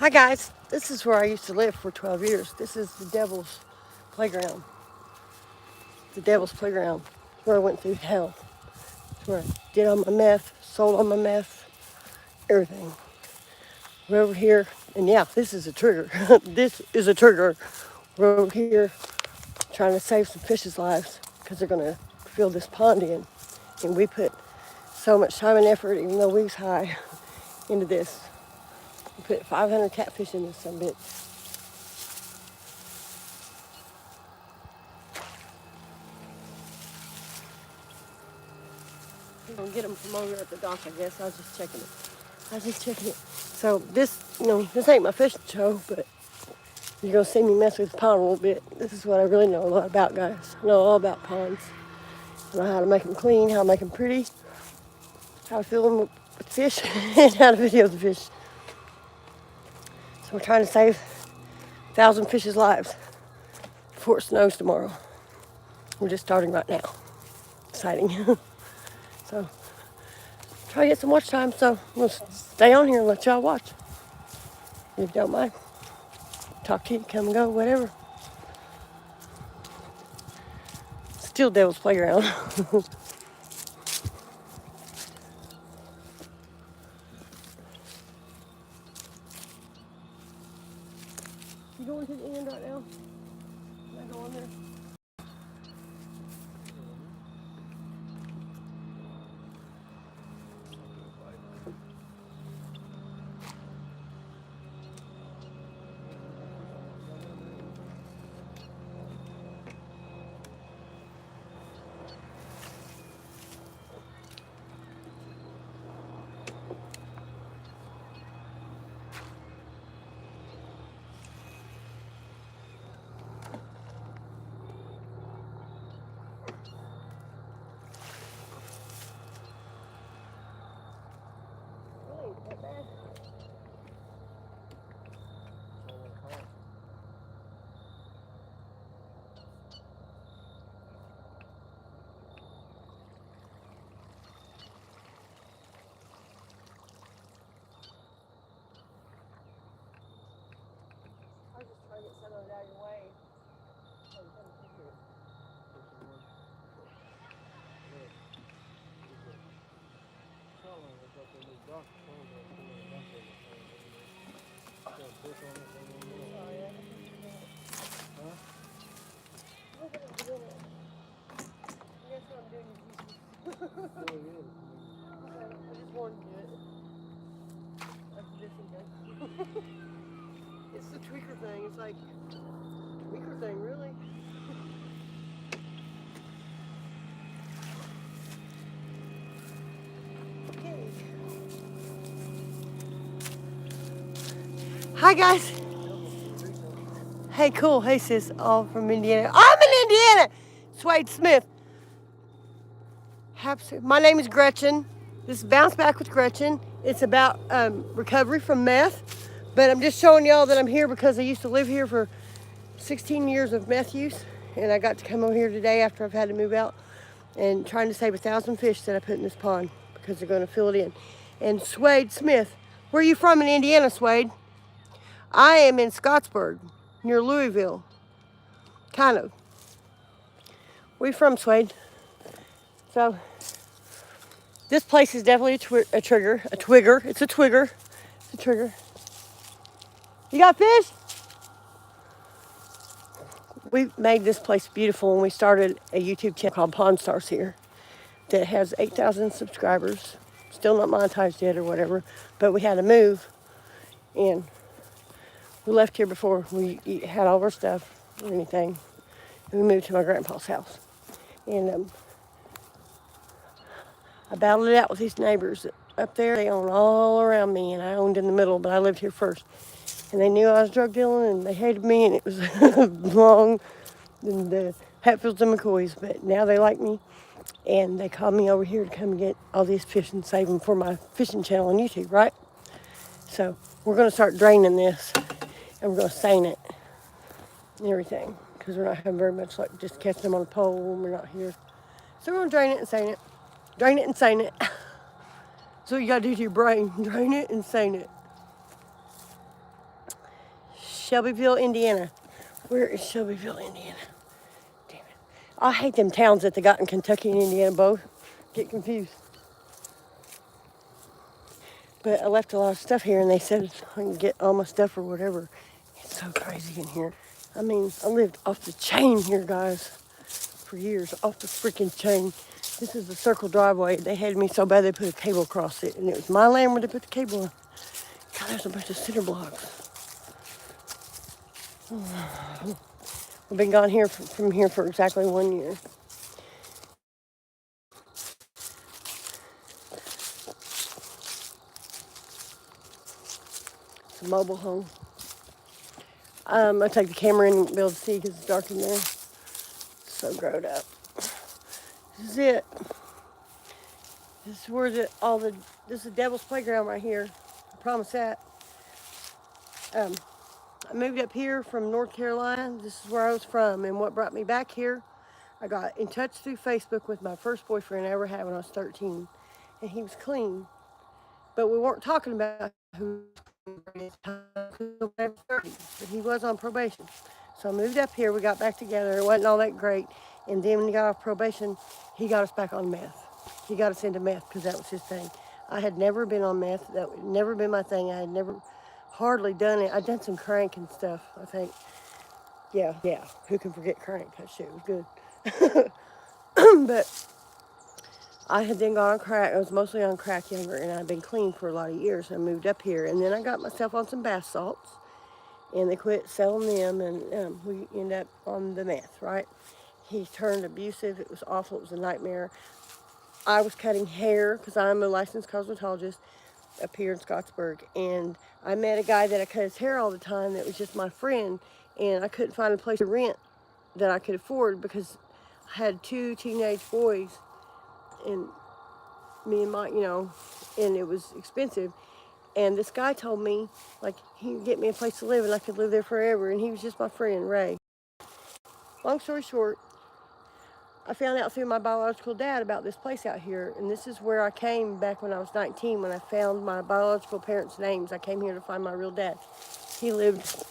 Hi guys, this is where I used to live for 12 years. This is the devil's playground. The devil's playground, where I went through hell. It's where I did all my meth, sold all my meth, everything. We're over here, and yeah, this is a trigger. This is a trigger. We're over here trying to save some fish's lives because they're gonna fill this pond in. And we put so much time and effort, even though we was high, into this. We put 500 catfish in this some bit. I'm gonna get them from over at the dock, I guess. I was just checking it. So this, this ain't my fishing show, but you're gonna see me mess with the pond a little bit. This is what I really know a lot about, guys. I know all about ponds. I know how to make them clean, how to make them pretty, how to fill them with fish, and how to video the fish. So we're trying to save 1,000 fish's lives before it snows tomorrow. We're just starting right now. Exciting. So try to get some watch time, so we'll stay on here and let y'all watch. If you don't mind. Talk to you, come and go, whatever. Still devil's playground. You going to the end right now? Can I go on there? I was just trying to get some of it out of your way. I just wanted to do it. Like this again. It's the tweaker thing. It's like tweaker thing, really. Okay. Hi guys. Hey, cool. Hey sis, all from Indiana. I'm in Indiana. Swade Smith. My name is Gretchen. This is Bounce Back with Gretchen. It's about recovery from meth. But I'm just showing y'all that I'm here because I used to live here for 16 years of meth use. And I got to come over here today after I've had to move out and trying to save 1,000 fish that I put in this pond because they're going to fill it in. And Swade Smith, where are you from in Indiana, Swade? I am in Scottsburg, near Louisville. Kind of. Where you from, Swade? So, this place is definitely a trigger. It's a twigger. It's a trigger. You got fish? We made this place beautiful when we started a YouTube channel called Pawn Stars here that has 8,000 subscribers. Still not monetized yet or whatever, but we had to move. And we left here before we had all of our stuff or anything. And we moved to my grandpa's house. And I battled it out with these neighbors up there. They own all around me, and I owned in the middle, but I lived here first. And they knew I was drug dealing, and they hated me, and it was long, and the Hatfields and McCoys. But now they like me, and they called me over here to come get all these fish and save them for my fishing channel on YouTube, right? So we're going to start draining this, and we're going to seine it and everything, because we're not having very much luck just catching them on a pole when we're not here. So we're going to drain it and seine it. Drain it and seine it. So you got to do to your brain. Drain it and seine it. Shelbyville, Indiana. Where is Shelbyville, Indiana? Damn it. I hate them towns that they got in Kentucky and Indiana both. Get confused. But I left a lot of stuff here, and they said I can get all my stuff or whatever. It's so crazy in here. I mean, I lived off the chain here, guys, for years, off the freaking chain. This is the circle driveway. They hated me so bad they put a cable across it, and it was my land where they put the cable on. God, there's a bunch of cinder blocks. I've been gone here from here for exactly 1 year. It's a mobile home. I take the camera in and be able to see because it's dark in there. So growed up. This is it. This is where this is the devil's playground right here. I promise that. I moved up here from North Carolina. This is where I was from, and what brought me back here, I got in touch through Facebook with my first boyfriend I ever had when I was 13, and he was clean, but we weren't talking about who was clean, but he was on probation. So I moved up here. We got back together. It wasn't all that great, and then when he got off probation, he got us back on meth. He got us into meth because that was his thing. I had never been on meth. That had never been my thing. I had never hardly done it. I'd done some crank and stuff, I think. Yeah. Who can forget crank? That shit was good. But I had then gone on crack. I was mostly on crack younger, and I'd been clean for a lot of years. I moved up here, and then I got myself on some bath salts, and they quit selling them, and we ended up on the meth, right? He turned abusive. It was awful. It was a nightmare. I was cutting hair because I'm a licensed cosmetologist up here in Scottsburg, and I met a guy that I cut his hair all the time that was just my friend, and I couldn't find a place to rent that I could afford because I had 2 teenage boys, and me and my, and it was expensive. And this guy told me, like, he would get me a place to live and I could live there forever, and he was just my friend, Ray. Long story short, I found out through my biological dad about this place out here, and this is where I came back when I was 19, when I found my biological parents' names. I came here to find my real dad. He lived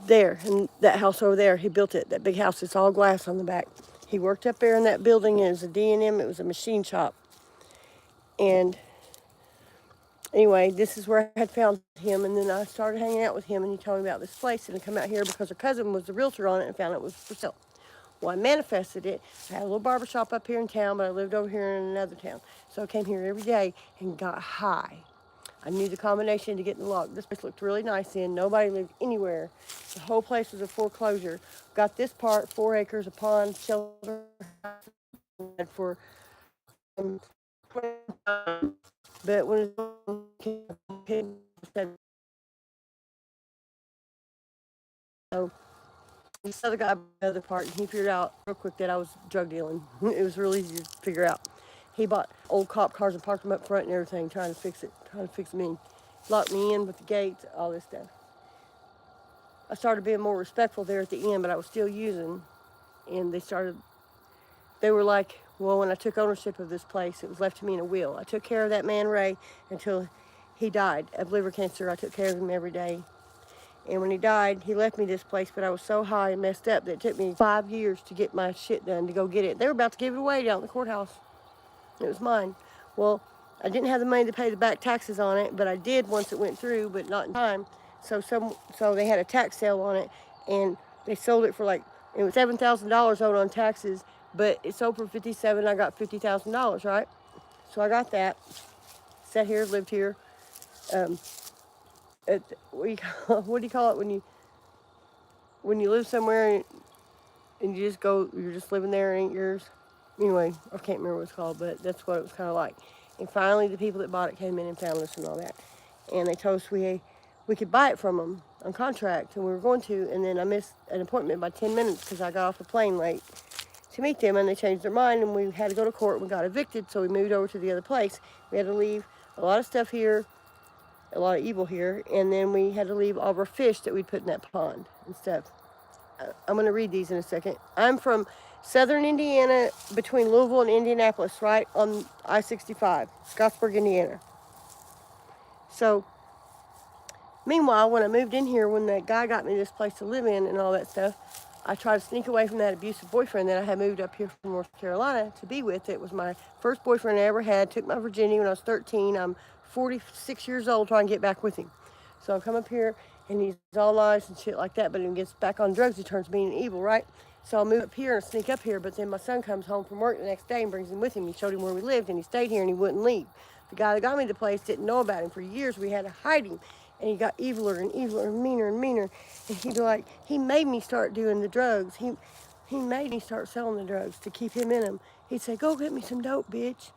there, in that house over there. He built it, that big house. It's all glass on the back. He worked up there in that building. It was a D&M. It was a machine shop. And anyway, this is where I had found him, and then I started hanging out with him, and he told me about this place, and I come out here because her cousin was the realtor on it and found it was for sale. Well, I manifested it. I had a little barber shop up here in town, but I lived over here in another town. So I came here every day and got high. I knew the combination to get in the lock. This place looked really nice in. Nobody lived anywhere. The whole place was a foreclosure. Got this part, 4 acres, a pond, shelter for but when it said, so this other guy, the other part, and he figured out real quick that I was drug dealing. It was real easy to figure out. He bought old cop cars and parked them up front and everything, trying to fix me. Locked me in with the gates, all this stuff. I started being more respectful there at the end, but I was still using. And they were like, well, when I took ownership of this place, it was left to me in a will. I took care of that man, Ray, until he died of liver cancer. I took care of him every day. And when he died, he left me this place, but I was so high and messed up that it took me 5 years to get my shit done, to go get it. They were about to give it away down at the courthouse. It was mine. Well, I didn't have the money to pay the back taxes on it, but I did once it went through, but not in time. So they had a tax sale on it, and they sold it for it was $7,000 owed on taxes, but it sold for $57,000. I got $50,000, right? So I got that. Sat here, lived here. What do you call it when you live somewhere and you're just living there, it ain't yours? Anyway, I can't remember what it's called, but that's what it was kind of like. And finally, the people that bought it came in and found us and all that. And they told us we could buy it from them on contract, and we were going to, and then I missed an appointment by 10 minutes because I got off the plane late to meet them, and they changed their mind, and we had to go to court. We got evicted, so we moved over to the other place. We had to leave a lot of stuff here, a lot of evil here, and then we had to leave all of our fish that we'd put in that pond and stuff. I'm going to read these in a second. I'm from southern Indiana, between Louisville and Indianapolis, right on I-65, Scottsburg, Indiana. So Meanwhile, when I moved in here, when the guy got me this place to live in and all that stuff, I tried to sneak away from that abusive boyfriend that I had moved up here from North Carolina to be with. It was my first boyfriend I ever had. Took my virginity when I was 13. I'm 46 years old trying to get back with him. So I come up here and he's all nice and shit like that, but when he gets back on drugs, he turns mean and evil, right? So I move up here and sneak up here, but then my son comes home from work the next day and brings him with him. He showed him where we lived and he stayed here and he wouldn't leave. The guy that got me the place didn't know about him for years. We had to hide him. And he got eviler and eviler and meaner and meaner. And he'd be like, he made me start doing the drugs. He made me start selling the drugs to keep him in him. He'd say, go get me some dope, bitch.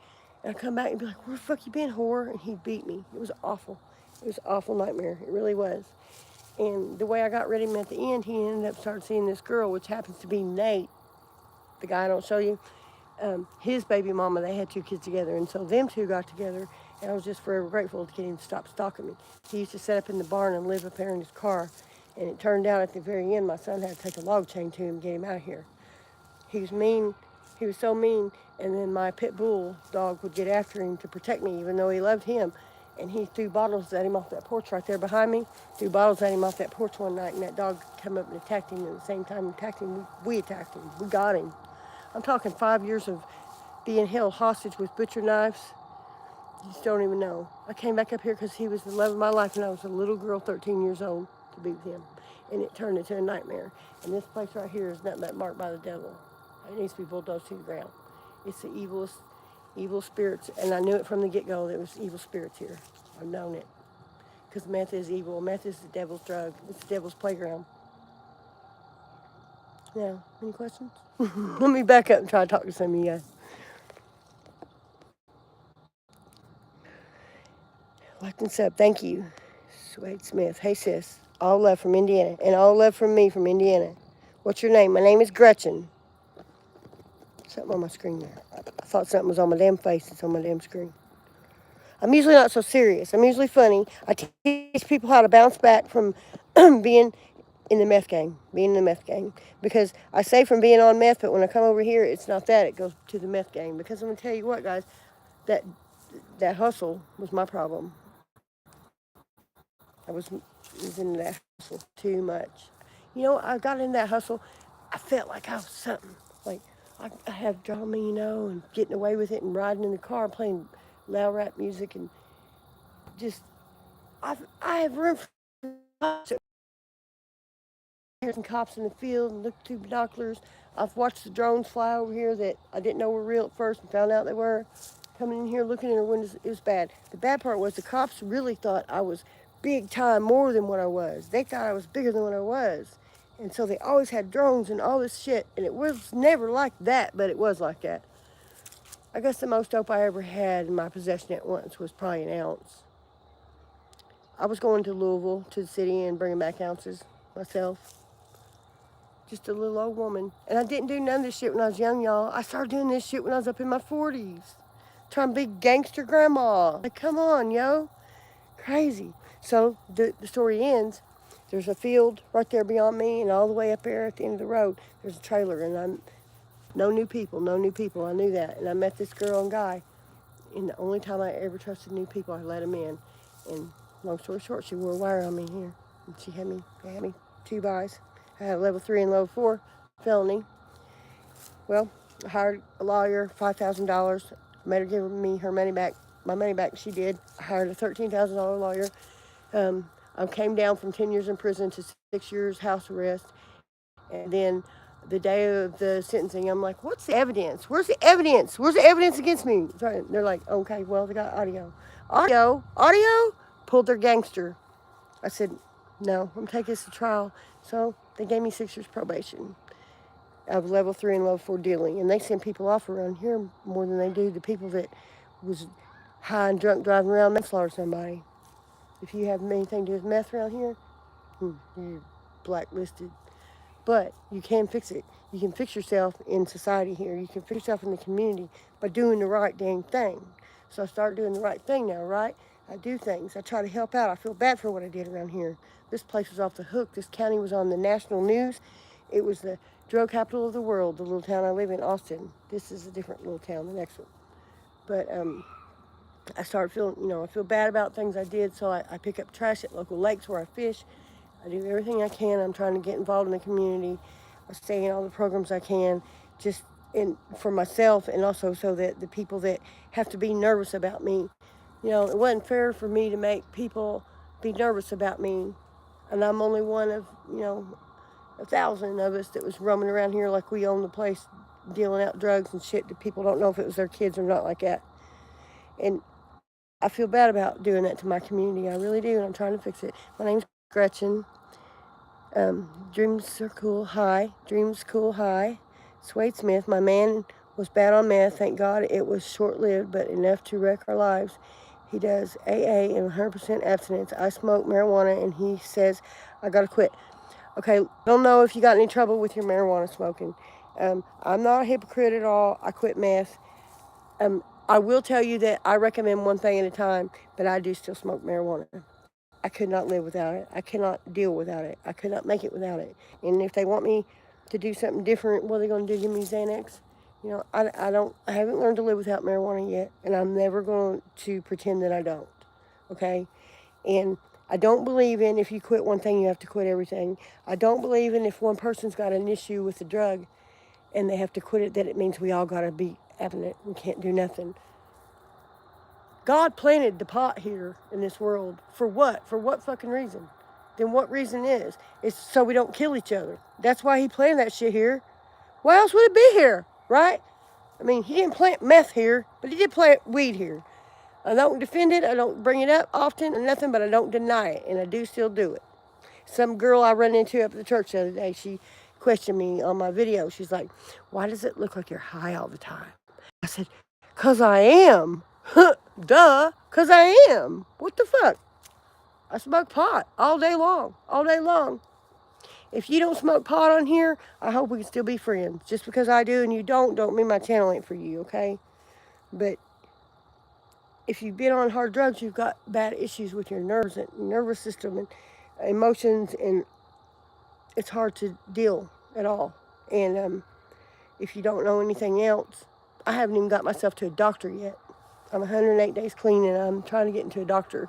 And I'd come back and be like, where the fuck you been, whore? And he'd beat me. It was awful. It was an awful nightmare. It really was. And the way I got rid of him at the end, he ended up starting seeing this girl, which happens to be Nate, the guy I don't show you. His baby mama, they had 2 kids together. And so them two got together. And I was just forever grateful to get him to stop stalking me. He used to sit up in the barn and live up there in his car. And it turned out at the very end, my son had to take a log chain to him and get him out of here. He was mean. He was so mean. And then my pit bull dog would get after him to protect me, even though he loved him. And he threw bottles at him off that porch right there behind me. Threw bottles at him off that porch one night, and that dog came up and attacked him. And at the same time he attacked him, we attacked him. We got him. I'm talking 5 years of being held hostage with butcher knives. You just don't even know. I came back up here because he was the love of my life when I was a little girl, 13 years old, to be with him. And it turned into a nightmare. And this place right here is nothing but marked by the devil. It needs to be bulldozed to the ground. It's the evilest, evil spirits. And I knew it from the get-go that it was evil spirits here. I've known it. Because meth is evil. Meth is the devil's drug. It's the devil's playground. Now, any questions? Let me back up and try to talk to some of you guys. Like and sub, thank you. Wade Smith. Hey, sis. All love from Indiana. And all love from me from Indiana. What's your name? My name is Gretchen. Something on my screen there. I thought something was on my damn face. It's on my damn screen. I'm usually not so serious. I'm usually funny. I teach people how to bounce back from being in the meth gang. Because I say from being on meth, but when I come over here, it's not that. It goes to the meth gang. Because I'm going to tell you what, guys, that hustle was my problem. I was in that hustle too much. You know, I got in that hustle. I felt like I was something. Like I had drama, you know, and getting away with it and riding in the car and playing loud rap music and just I have room for some cops in the field and looked through binoculars. I've watched the drones fly over here that I didn't know were real at first and found out they were. Coming in here looking in our windows, it was bad. The bad part was the cops really thought I was big time more than what I was. They thought I was bigger than what I was. And so they always had drones and all this shit. And it was never like that, but it was like that. I guess the most dope I ever had in my possession at once was probably an ounce. I was going to Louisville, to the city, and bringing back ounces myself. Just a little old woman. And I didn't do none of this shit when I was young, y'all. I started doing this shit when I was up in my 40s. Trying to be gangster grandma. Like, come on, yo. Crazy. So the story ends. There's a field right there beyond me, and all the way up there at the end of the road, there's a trailer, and I'm no new people. I knew that. And I met this girl and guy. And the only time I ever trusted new people, I let them in. And long story short, she wore a wire on me here. And they had me 2 buys. I had a level 3 and level 4 felony. Well, I hired a lawyer, $5,000. Made her give me her money back. My money back, she did. I hired a $13,000 lawyer. I came down from 10 years in prison to 6 years house arrest. And then the day of the sentencing, I'm like, what's the evidence? Where's the evidence? Where's the evidence against me? They're like, okay, well, they got audio. Audio? Pulled their gangster. I said, no, I'm taking this to trial. So they gave me 6 years probation. I was level 3 and level 4 dealing. And they send people off around here more than they do the people that was high and drunk driving around manslaughter somebody. If you have anything to do with meth around here, you're blacklisted. But you can fix it. You can fix yourself in society here. You can fix yourself in the community by doing the right dang thing. So I started doing the right thing now, right? I do things. I try to help out. I feel bad for what I did around here. This place was off the hook. This county was on the national news. It was the drug capital of the world, the little town I live in, Austin. This is a different little town, the next one. But I started feeling, I feel bad about things I did, so I pick up trash at local lakes where I fish. I do everything I can. I'm trying to get involved in the community. I stay in all the programs I can, just for myself, and also so that the people that have to be nervous about me, it wasn't fair for me to make people be nervous about me, and I'm only one of, 1,000 of us that was roaming around here like we own the place, dealing out drugs and shit that people don't know if it was their kids or not like that. And I feel bad about doing that to my community. I really do, and I'm trying to fix it. My name's Gretchen. Dreams are cool. Hi. Dreams cool. Hi. Swade Smith. My man was bad on meth. Thank God it was short-lived, but enough to wreck our lives. He does AA and 100% abstinence. I smoke marijuana, and he says I gotta quit. Okay, don't know if you got any trouble with your marijuana smoking. I'm not a hypocrite at all. I quit meth. I will tell you that I recommend one thing at a time, but I do still smoke marijuana. I could not live without it. I cannot deal without it. I could not make it without it. And if they want me to do something different, what are they going to do? Give me Xanax? I haven't learned to live without marijuana yet, and I'm never going to pretend that I don't. Okay? And I don't believe in if you quit one thing, you have to quit everything. I don't believe in if one person's got an issue with the drug and they have to quit it, that it means we all got to be abstinent. We can't do nothing. God planted the pot here in this world. For what? For what fucking reason? Then what reason is? It's so we don't kill each other. That's why he planted that shit here. Why else would it be here, right? I mean, he didn't plant meth here, but he did plant weed here. I don't defend it. I don't bring it up often or nothing, but I don't deny it, and I do still do it. Some girl I run into up at the church the other day, she questioned me on my video. She's like, why does it look like you're high all the time? I said, 'cause I am. Duh, 'cause I am. What the fuck? I smoke pot all day long, all day long. If you don't smoke pot on here, I hope we can still be friends. Just because I do and you don't mean my channel ain't for you, okay? But if you've been on hard drugs, you've got bad issues with your nerves and nervous system and emotions, and it's hard to deal at all. And if you don't know anything else, I haven't even got myself to a doctor yet. I'm 108 days clean, and I'm trying to get into a doctor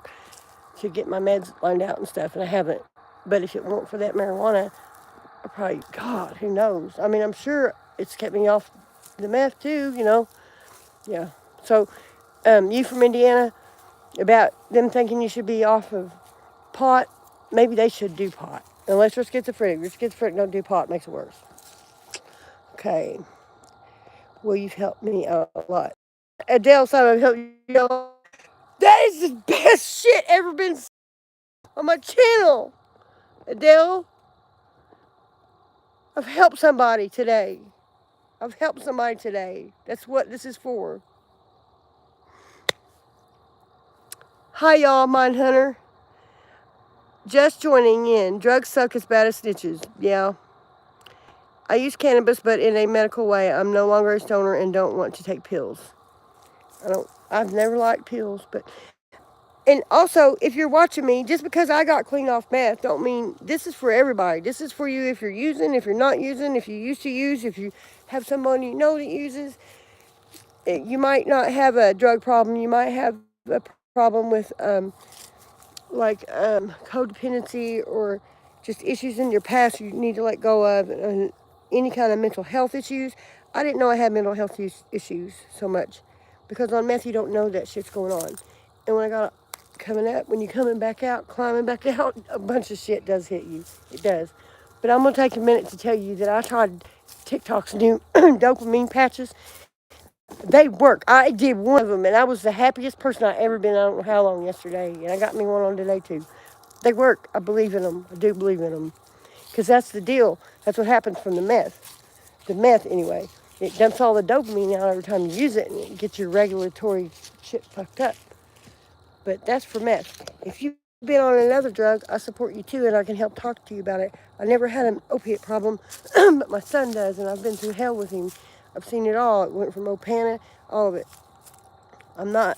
to get my meds lined out and stuff, and I haven't. But if it weren't for that marijuana, I probably, God, who knows? I mean, I'm sure it's kept me off the meth too, Yeah. So, you from Indiana, about them thinking you should be off of pot, maybe they should do pot. Unless you're schizophrenic. If you're schizophrenic, don't do pot. It makes it worse. Okay. Well, you've helped me out a lot. Adele said I've helped you out. That is the best shit ever been on my channel. Adele, I've helped somebody today. I've helped somebody today. That's what this is for. Hi, y'all. Mindhunter. Just joining in. Drugs suck as bad as snitches. Yeah. I use cannabis, but in a medical way. I'm no longer a stoner and don't want to take pills. I've never liked pills, but... And also, if you're watching me, just because I got clean off meth, don't mean this is for everybody. This is for you if you're using, if you're not using, if you used to use, if you have someone you know that uses. You might not have a drug problem. You might have a problem with codependency or just issues in your past you need to let go of, and any kind of mental health issues. I didn't know I had mental health issues so much because on meth you don't know that shit's going on. And when I got coming up, when you're coming back out, climbing back out, a bunch of shit does hit you. It does. But I'm going to take a minute to tell you that I tried TikTok's new dopamine patches. They work. I did one of them, and I was the happiest person I've ever been. I don't know how long yesterday, and I got me one on today, too. They work. I believe in them. I do believe in them. Because that's the deal. That's what happens from the meth. The meth, anyway. It dumps all the dopamine out every time you use it, and it gets your regulatory shit fucked up. But that's for meth. If you've been on another drug, I support you too, and I can help talk to you about it. I never had an opiate problem, but my son does, and I've been through hell with him. I've seen it all. It went from Opana, all of it. I'm not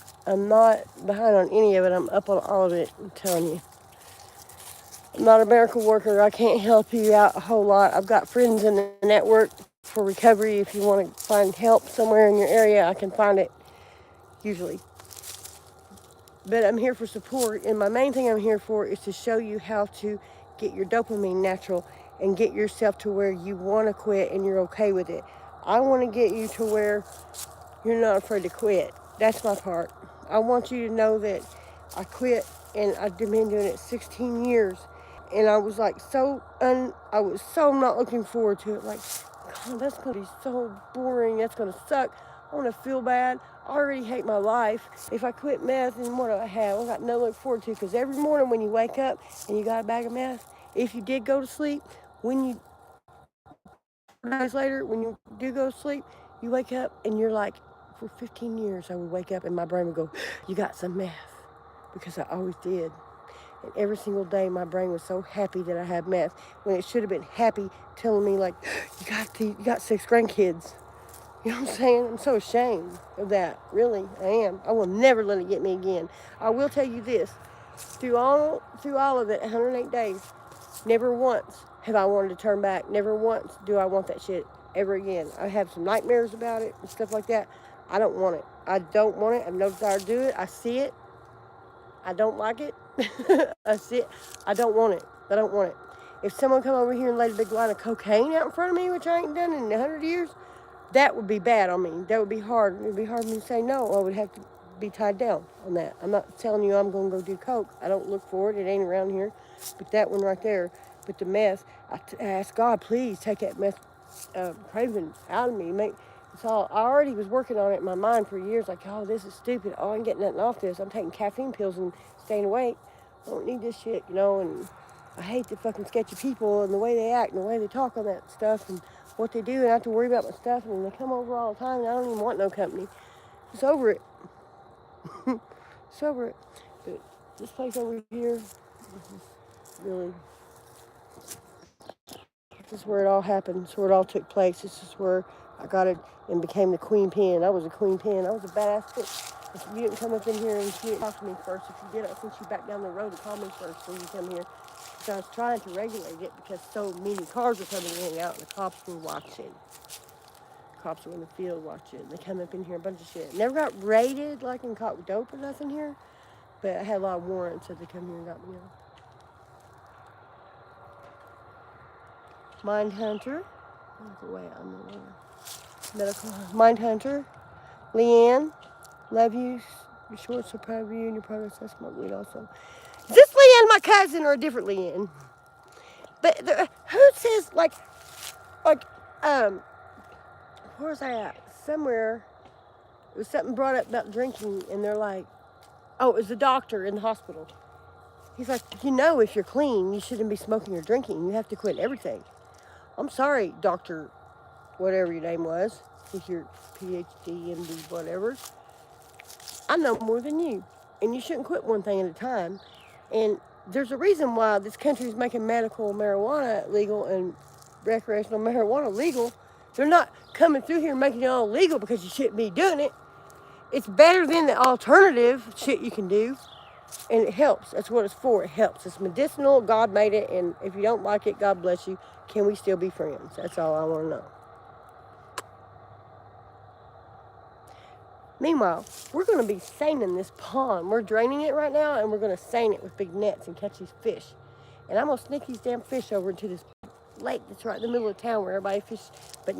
behind on any of it. I'm up on all of it, I'm telling you. I'm not a miracle worker. I can't help you out a whole lot. I've got friends in the network for recovery. If you want to find help somewhere in your area, I can find it, usually. but I'm here for support. And my main thing I'm here for is to show you how to get your dopamine natural and get yourself to where you want to quit and you're okay with it. I want to get you to where you're not afraid to quit. That's my part. I want you to know that I quit and I've been doing it 16 years. And I was like I was so not looking forward to it. Like, God, that's going to be so boring. That's going to suck. I want to feel bad. I already hate my life. If I quit meth, then what do I have? I got nothing to look forward to. Because every morning when you wake up and you got a bag of meth, if you did go to sleep, when you days later, when you do go to sleep, you wake up and you're like, for 15 years, I would wake up and my brain would go, you got some meth. Because I always did. And every single day, my brain was so happy that I had meth when it should have been happy telling me, like, you got 6 grandkids. You know what I'm saying? I'm so ashamed of that. Really, I am. I will never let it get me again. I will tell you this. Through all of it, 108 days, never once have I wanted to turn back. Never once do I want that shit ever again. I have some nightmares about it and stuff like that. I don't want it. I don't want it. I have no desire to do it. I see it. I don't like it. I see it. I don't want it. I don't want it. If someone come over here and laid a big line of cocaine out in front of me, which I ain't done in 100 years, that would be bad on me. That would be hard. It would be hard for me to say no. I would have to be tied down on that. I'm not telling you I'm going to go do coke. I don't look for it. It ain't around here. But that one right there, with the meth, I asked God, please take that meth craving out of me. It's all. I already was working on it in my mind for years. Like, oh, this is stupid. Oh, I ain't getting nothing off this. I'm taking caffeine pills and staying awake. I don't need this shit, you know. And I hate the fucking sketchy people and the way they act and the way they talk on that stuff and what they do. And I have to worry about my stuff. And they come over all the time. And I don't even want no company. It's over it. It's over it. But this place over here, this is really. This is where it all happened. This is where it all took place. This is where I got it and became the queen pin. I was a queen pin. I was a badass bitch. If you didn't come up in here and you didn't talk to me first, if you did, I sent you back down the road to call me first when you come here. Because I was trying to regulate it because so many cars were coming in and out and the cops were watching. The cops were in the field watching. They come up in here, a bunch of shit. Never got raided like and caught with dope or nothing here. But I had a lot of warrants that they come here and got me on. Mindhunter. Way on the way. Medical Mindhunter. Leanne. Love you. You're short, so proud of you and your progress. I smoke weed also. Is this Leanne my cousin or a different Leanne? But who says where was I at? Somewhere. It was something brought up about drinking, and they're like, oh, it was the doctor in the hospital. He's like, if you're clean, you shouldn't be smoking or drinking. You have to quit everything. I'm sorry, Dr. whatever your name was, with your PhD, MD, whatever. I know more than you. And you shouldn't quit one thing at a time. And there's a reason why this country is making medical marijuana legal and recreational marijuana legal. They're not coming through here and making it all legal because you shouldn't be doing it. It's better than the alternative shit you can do. And it helps. That's what it's for. It helps. It's medicinal. God made it. And if you don't like it, God bless you. Can we still be friends? That's all I want to know. Meanwhile, we're going to be seining this pond. We're draining it right now, and we're going to seine it with big nets and catch these fish. And I'm going to sneak these damn fish over into this lake that's right in the middle of town where everybody fishes. But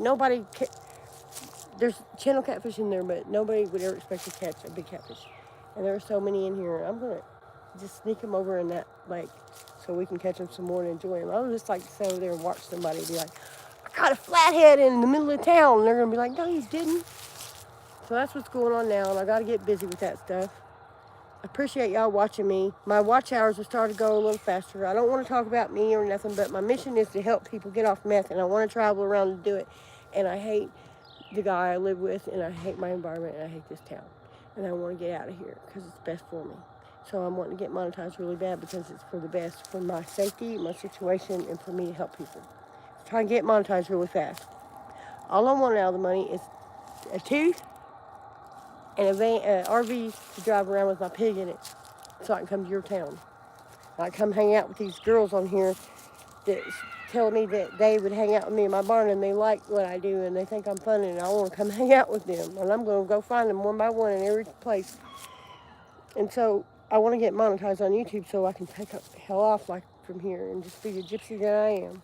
there's channel catfish in there, but nobody would ever expect to catch a big catfish. And there are so many in here. I'm going to just sneak them over in that lake so we can catch them some more and enjoy them. I would just like to sit over there and watch somebody be like, I caught a flathead in the middle of town. And they're going to be like, no, you didn't. So that's what's going on now, and I got to get busy with that stuff. I appreciate y'all watching me. My watch hours have started to go a little faster. I don't want to talk about me or nothing, but my mission is to help people get off meth, and I want to travel around and do it. And I hate the guy I live with, and I hate my environment, and I hate this town. And I want to get out of here because it's best for me. So I'm wanting to get monetized really bad because it's for the best, for my safety, my situation, and for me to help people. Try and get monetized really fast. All I want out of the money is a tooth, and an RV to drive around with my pig in it so I can come to your town. I come hang out with these girls on here that's telling me that they would hang out with me in my barn and they like what I do and they think I'm funny and I want to come hang out with them. And I'm going to go find them one by one in every place. And so I want to get monetized on YouTube so I can take up hell off like from here and just be the gypsy that I am.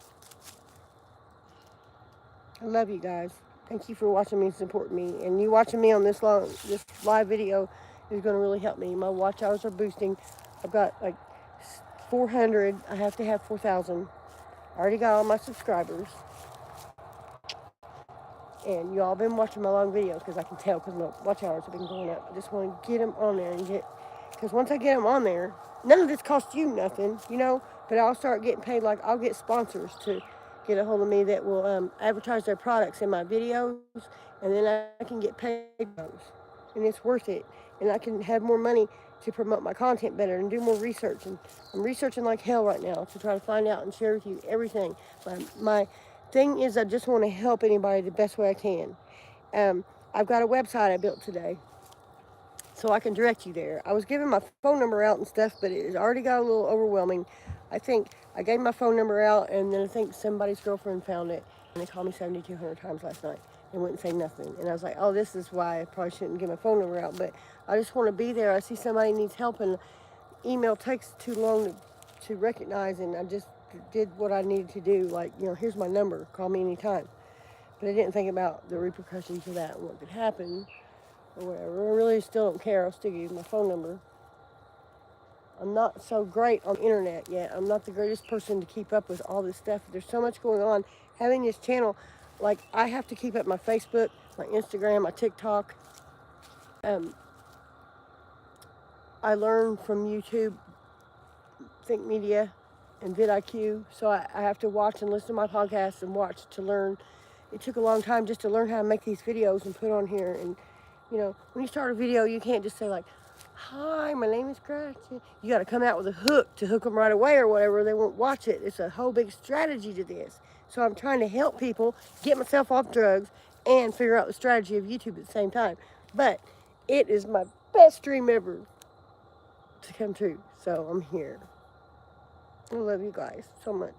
I love you guys. Thank you for watching me and supporting me. And you watching me on this live video is going to really help me. My watch hours are boosting. I've got like 400. I have to have 4,000. I already got all my subscribers. And you all been watching my long videos because I can tell because my watch hours have been going up. I just want to get them on there and because once I get them on there, none of this costs you nothing, you know, but I'll start getting paid. Like I'll get sponsors to get a hold of me that will advertise their products in my videos, and then I can get paid for those. And it's worth it. And I can have more money to promote my content better and do more research. And I'm researching like hell right now to try to find out and share with you everything. My thing is I just want to help anybody the best way I can. I've got a website I built today, so I can direct you there. I was giving my phone number out and stuff, but it already got a little overwhelming. I think I gave my phone number out, and then I think somebody's girlfriend found it, and they called me 7,200 times last night and wouldn't say nothing. And I was like, oh, this is why I probably shouldn't give my phone number out, but I just want to be there. I see somebody needs help, and email takes too long to recognize, and I just did what I needed to do. Like, you know, here's my number. Call me anytime. But I didn't think about the repercussions of that and what could happen or whatever. I really still don't care. I'll still give you my phone number. I'm not so great on the internet yet. I'm not the greatest person to keep up with all this stuff. There's so much going on. Having this channel, like I have to keep up my Facebook, my Instagram, my TikTok. I learn from YouTube, Think Media, and vidIQ. So I have to watch and listen to my podcasts and watch to learn. It took a long time just to learn how to make these videos and put on here. And, you know, when you start a video, you can't just say like, hi, my name is Gretchen. You got to come out with a hook to hook them right away or whatever. They won't watch it. It's a whole big strategy to this. So I'm trying to help people get myself off drugs and figure out the strategy of YouTube at the same time. But it is my best dream ever to come true. So I'm here. I love you guys so much.